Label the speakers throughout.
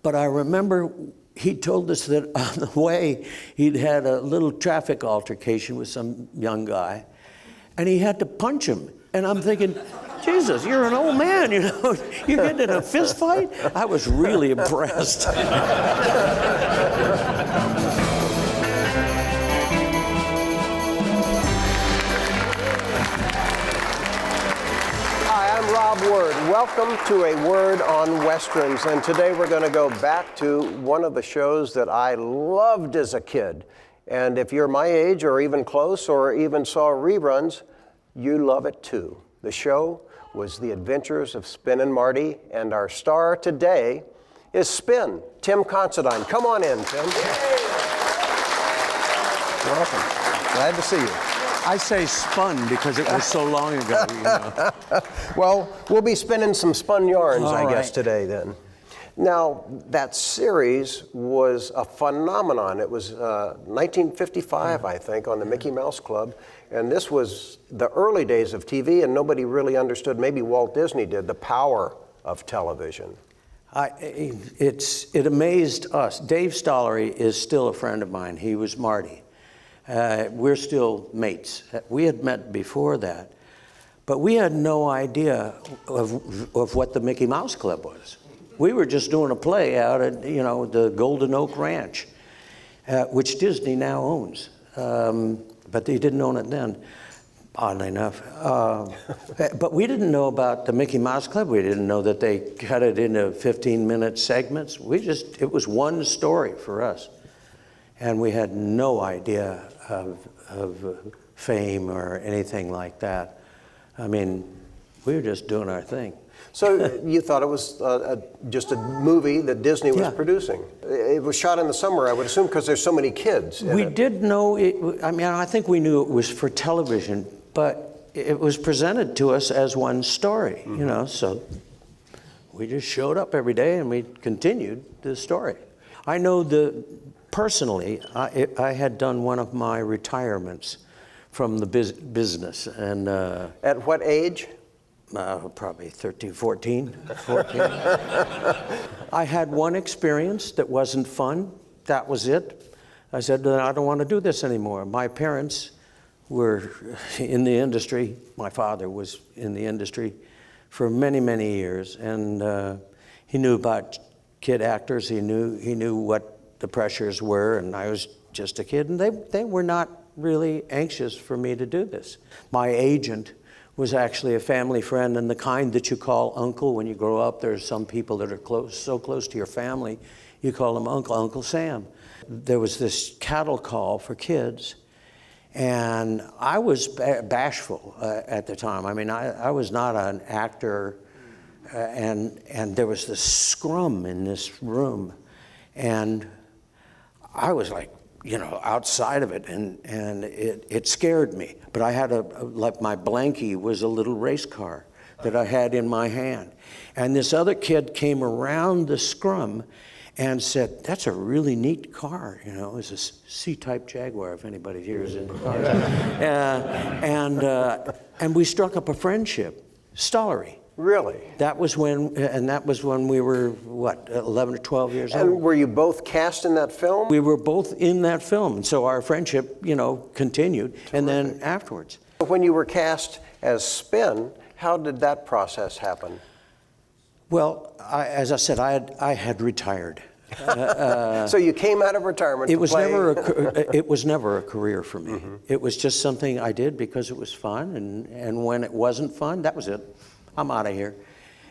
Speaker 1: But I remember he told us that on the way, he'd had a little traffic altercation with some young guy, and he had to punch him. And I'm thinking, Jesus, you're an old man, you know. You get in a fist fight? I was really impressed.
Speaker 2: Rob Word. Welcome to A Word on Westerns, and today we're going to go back to one of the shows that I loved as a kid. And if you're my age or even close or even saw reruns, you love it too. The show was The Adventures of Spin and Marty, and our star today is Spin, Tim Considine. Come on in, Tim. Welcome. Glad to see you.
Speaker 1: I say spun because it was so long ago. You know.
Speaker 2: Well, we'll be spinning some spun yarns,
Speaker 1: All
Speaker 2: I guess,
Speaker 1: right.
Speaker 2: today then. Now, that series was a phenomenon. It was 1955, I think, on the Mickey Mouse Club. And this was the early days of TV, and nobody really understood, maybe Walt Disney did, the power of television.
Speaker 1: It amazed us. Dave Stollery is still a friend of mine. He was Marty. We're still mates. We had met before that, but we had no idea of what the Mickey Mouse Club was. We were just doing a play out at, you know, the Golden Oak Ranch, which Disney now owns, but they didn't own it then, oddly enough. But we didn't know about the Mickey Mouse Club. We didn't know that they cut it into 15-minute segments. It was one story for us. And we had no idea of fame or anything like that. I mean, we were just doing our thing.
Speaker 2: So you thought it was just a movie that Disney was producing. It was shot in the summer, I would assume, because there's so many kids in it.
Speaker 1: Did know it. I mean, I think we knew it was for television, but it was presented to us as one story, you know, so we just showed up every day and we continued the story. I know personally, I had done one of my retirements from the business. And
Speaker 2: at what age?
Speaker 1: Probably 13, 14. I had one experience that wasn't fun. That was it. I said, I don't want to do this anymore. My parents were in the industry. My father was in the industry for many, many years. And he knew about kid actors. He knew what the pressures were, and I was just a kid, and they were not really anxious for me to do this. My agent was actually a family friend, and the kind that you call uncle when you grow up. There's some people that are so close to your family, you call them Uncle Sam. There was this cattle call for kids, and I was bashful at the time. I mean, I was not an actor, and there was this scrum in this room, and I was like, you know, outside of it, and it scared me. But I had like my blankie was a little race car that I had in my hand. And this other kid came around the scrum and said, that's a really neat car, you know. It's a C-type Jaguar, if anybody here is into cars. And we struck up a friendship, Stollery.
Speaker 2: Really?
Speaker 1: That was when we were, what, 11 or 12 years old.
Speaker 2: And were you both cast in that film?
Speaker 1: We were both in that film, and so our friendship, you know, continued. Terrific. And then afterwards.
Speaker 2: When you were cast as Spin, how did that process happen?
Speaker 1: Well, as I said, I had retired.
Speaker 2: So you came out of retirement
Speaker 1: it
Speaker 2: to
Speaker 1: was
Speaker 2: play.
Speaker 1: it was never a career for me. Mm-hmm. It was just something I did because it was fun, and when it wasn't fun, that was it. I'm out of here.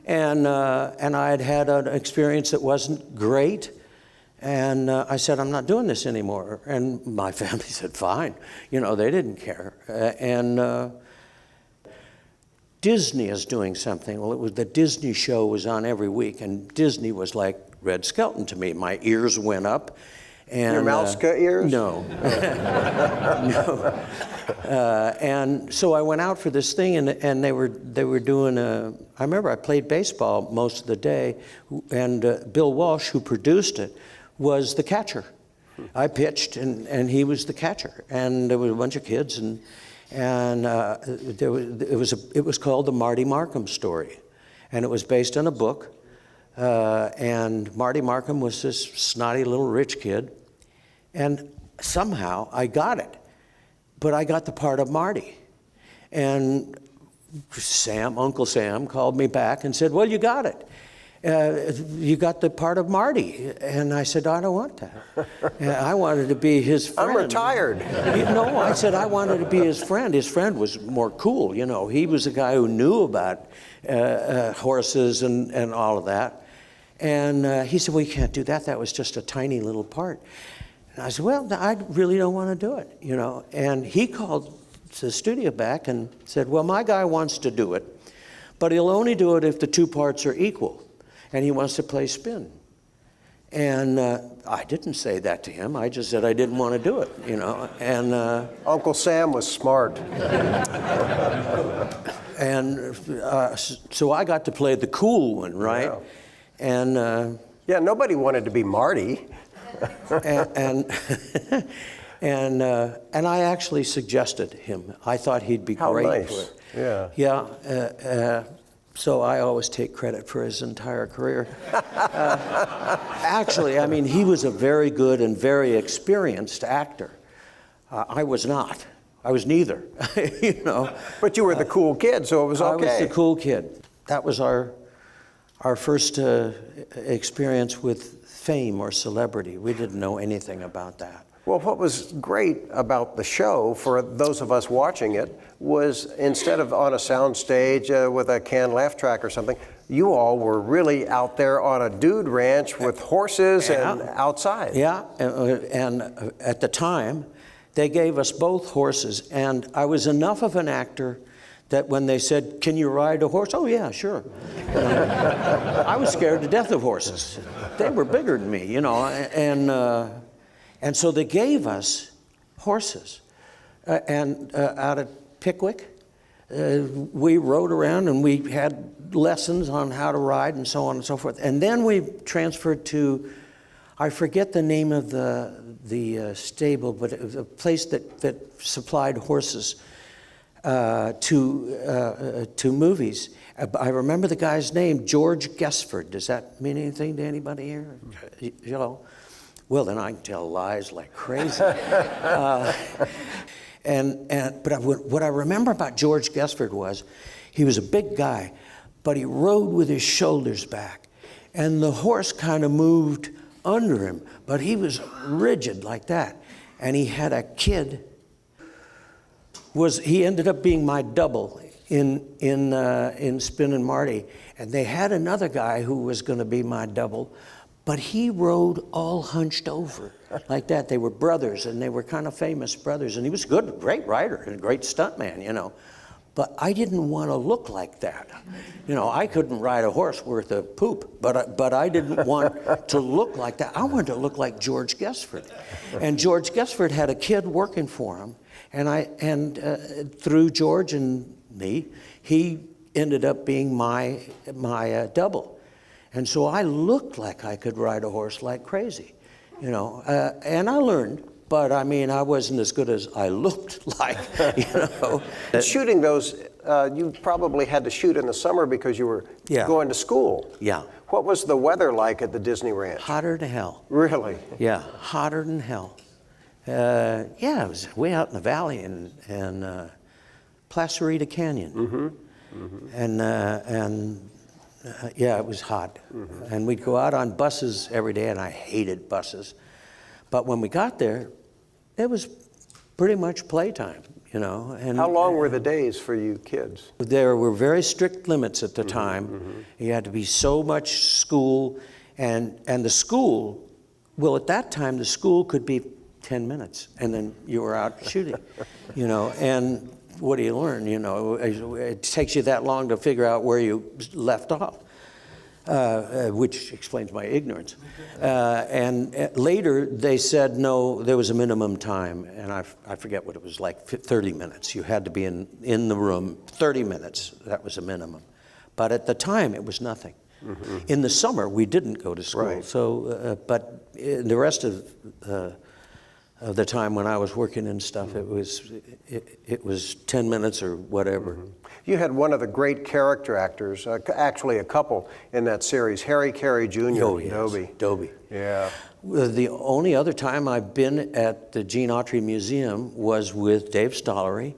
Speaker 1: And I had an experience that wasn't great, and I said, I'm not doing this anymore. And my family said, fine. You know, they didn't care. Disney is doing something. Well, it was the Disney show was on every week, and Disney was like Red Skelton to me. My ears went up. And,
Speaker 2: your mouse ears?
Speaker 1: No. No. And so I went out for this thing, and they were doing I remember I played baseball most of the day, and Bill Walsh, who produced it, was the catcher. I pitched, and he was the catcher, and there was a bunch of kids, and it was called the Marty Markham story, and it was based on a book And Marty Markham was this snotty little rich kid. And somehow I got it. But I got the part of Marty. And Uncle Sam called me back and said, well, you got it. You got the part of Marty. And I said, I don't want that. I wanted to be his friend.
Speaker 2: I'm retired.
Speaker 1: No, I said I wanted to be his friend. His friend was more cool, you know. He was a guy who knew about horses and all of that. And he said, well, you can't do that. That was just a tiny little part. And I said, well, I really don't want to do it, you know. And he called the studio back and said, well, my guy wants to do it, but he'll only do it if the two parts are equal. And he wants to play spin. And I didn't say that to him. I just said I didn't want to do it, you know. And
Speaker 2: Uncle Sam was smart.
Speaker 1: And so I got to play the cool one, right?
Speaker 2: Yeah.
Speaker 1: And
Speaker 2: yeah, nobody wanted to be Marty.
Speaker 1: and I actually suggested him. I thought he'd be
Speaker 2: How
Speaker 1: great
Speaker 2: nice.
Speaker 1: for it.
Speaker 2: Yeah.
Speaker 1: Yeah. So I always take credit for his entire career. Actually, I mean, he was a very good and very experienced actor. I was not. I was neither, you know.
Speaker 2: But you were the cool kid, so it was okay.
Speaker 1: I was the cool kid. That was our first experience with fame or celebrity. We didn't know anything about that.
Speaker 2: Well, what was great about the show, for those of us watching it, was instead of on a sound stage with a canned laugh track or something, you all were really out there on a dude ranch with horses and outside.
Speaker 1: Yeah, and at the time, they gave us both horses, and I was enough of an actor that when they said, can you ride a horse? Oh, yeah, sure. I was scared to death of horses. They were bigger than me, you know, and so they gave us horses. And out at Pickwick, we rode around and we had lessons on how to ride and so on and so forth. And then we transferred to, I forget the name of the stable, but it was a place that supplied horses to movies. I remember the guy's name, George Gesford. Does that mean anything to anybody here? You know? Well, then I can tell lies like crazy. But what I remember about George Gesford was he was a big guy, but he rode with his shoulders back. And the horse kind of moved under him, but he was rigid like that. And he had a kid. He ended up being my double in Spin and Marty. And they had another guy who was going to be my double, but he rode all hunched over like that. They were brothers, and they were kind of famous brothers. And he was a great rider and a great stuntman, you know. But I didn't want to look like that. You know, I couldn't ride a horse worth of poop, but I didn't want to look like that. I wanted to look like George Gesford. And George Gesford had a kid working for him, and through George and me, he ended up being my double. And so I looked like I could ride a horse like crazy, you know. And I learned, but I mean, I wasn't as good as I looked like, you know.
Speaker 2: Shooting those, you probably had to shoot in the summer because you were going to school.
Speaker 1: Yeah.
Speaker 2: What was the weather like at the Disney Ranch?
Speaker 1: Hotter than hell.
Speaker 2: Really?
Speaker 1: Yeah, hotter than hell. Yeah, it was way out in the valley in Placerita Canyon. Mm-hmm. And yeah, it was hot. Mm-hmm. And we'd go out on buses every day, and I hated buses. But when we got there, it was pretty much playtime, you know. And
Speaker 2: how long were the days for you kids?
Speaker 1: There were very strict limits at the time. Mm-hmm. You had to be so much school, and the school, well, at that time, the school could be 10 minutes, and then you were out shooting, you know. And what do you learn? You know, it takes you that long to figure out where you left off, which explains my ignorance. And later they said, no, there was a minimum time, and I forget what it was, like 30 minutes. You had to be in the room 30 minutes. That was a minimum. But at the time, it was nothing. Mm-hmm. In the summer, we didn't go to school. Right. So, but in the rest of of the time when I was working and stuff. It was 10 minutes or whatever.
Speaker 2: You had one of the great character actors, actually a couple in that series, Harry Carey Jr.
Speaker 1: Oh, yes.
Speaker 2: Dobie.
Speaker 1: Dobie.
Speaker 2: Yeah.
Speaker 1: The only other time I've been at the Autry Museum was with Dave Stollery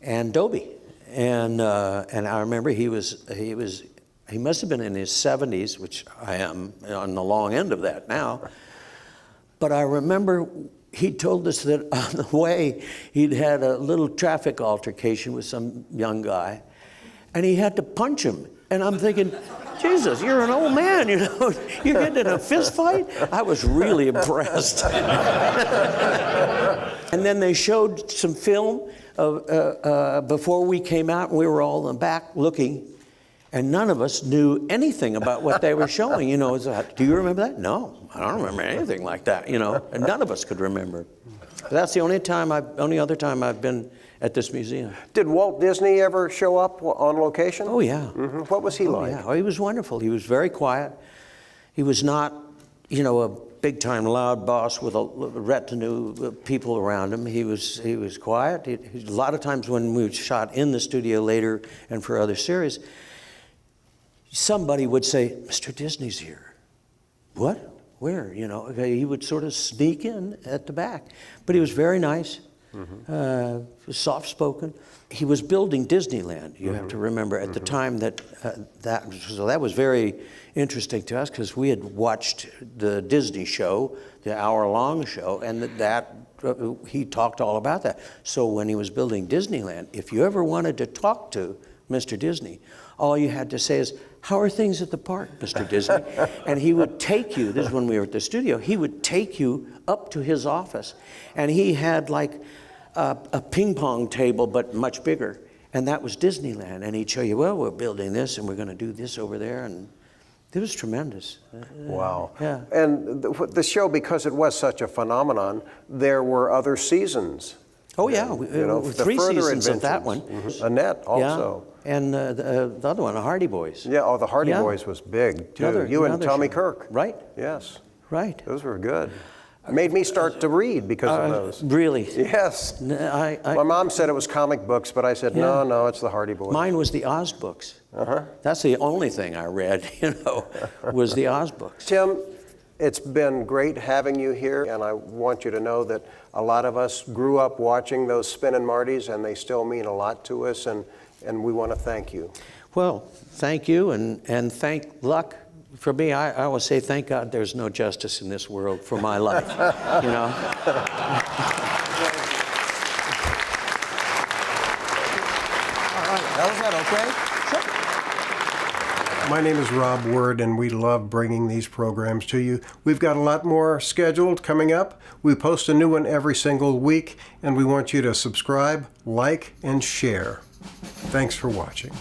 Speaker 1: and Dobie. And I remember he must have been in his 70s, which I am on the long end of that now. But I remember he told us that on the way he'd had a little traffic altercation with some young guy, and he had to punch him. And I'm thinking, Jesus, you're an old man, you know, you're getting in a fist fight? I was really impressed. And then they showed some film before we came out, and we were all in the back looking, and none of us knew anything about what they were showing. You know, it's like, do you remember that? No, I don't remember anything like that, you know, and none of us could remember. But that's the only other time I've been at this museum.
Speaker 2: Did Walt Disney ever show up on location?
Speaker 1: Oh, yeah.
Speaker 2: Mm-hmm. What was he like?
Speaker 1: Yeah. Oh, he was wonderful. He was very quiet. He was not, you know, a big-time loud boss with a retinue of people around him. He was quiet. A lot of times when we shot in the studio later and for other series, somebody would say, Mr. Disney's here. What? Where? You know, he would sort of sneak in at the back. But he was very nice. Soft-spoken. He was building Disneyland. You have to remember at the time that that was very interesting to us, because we had watched the Disney show, the hour-long show, and he talked all about that. So when he was building Disneyland, if you ever wanted to talk to Mr. Disney, all you had to say is, "How are things at the park, Mr. Disney?" And he would take you, this is when we were at the studio, he would take you up to his office, and he had like a ping pong table, but much bigger, and that was Disneyland. And he'd show you, well, we're building this, and we're going to do this over there, and it was tremendous.
Speaker 2: Wow.
Speaker 1: Yeah.
Speaker 2: And the show, because it was such a phenomenon, there were other seasons.
Speaker 1: Oh, yeah.
Speaker 2: You know,
Speaker 1: 3 seasons of that one.
Speaker 2: Annette also.
Speaker 1: Yeah. And the other one, the Hardy Boys.
Speaker 2: Yeah, the Hardy Boys was big, too. You and Tommy Kirk.
Speaker 1: Right.
Speaker 2: Yes.
Speaker 1: Right.
Speaker 2: Those were good. Made me start to read because of those.
Speaker 1: Really?
Speaker 2: Yes. My mom said it was comic books, but I said, no, it's the Hardy Boys.
Speaker 1: Mine was the Oz books. That's the only thing I read, you know, was the Oz books.
Speaker 2: Tim, it's been great having you here, and I want you to know that a lot of us grew up watching those Spinnin' Martys, and they still mean a lot to us, and we want to thank you.
Speaker 1: Well, thank you, and thank luck. For me, I always say, thank God there's no justice in this world for my life, you know?
Speaker 3: All right, was that okay? Sure.
Speaker 2: My name is Rob Word, and we love bringing these programs to you. We've got a lot more scheduled coming up. We post a new one every single week, and we want you to subscribe, like, and share. Thanks for watching.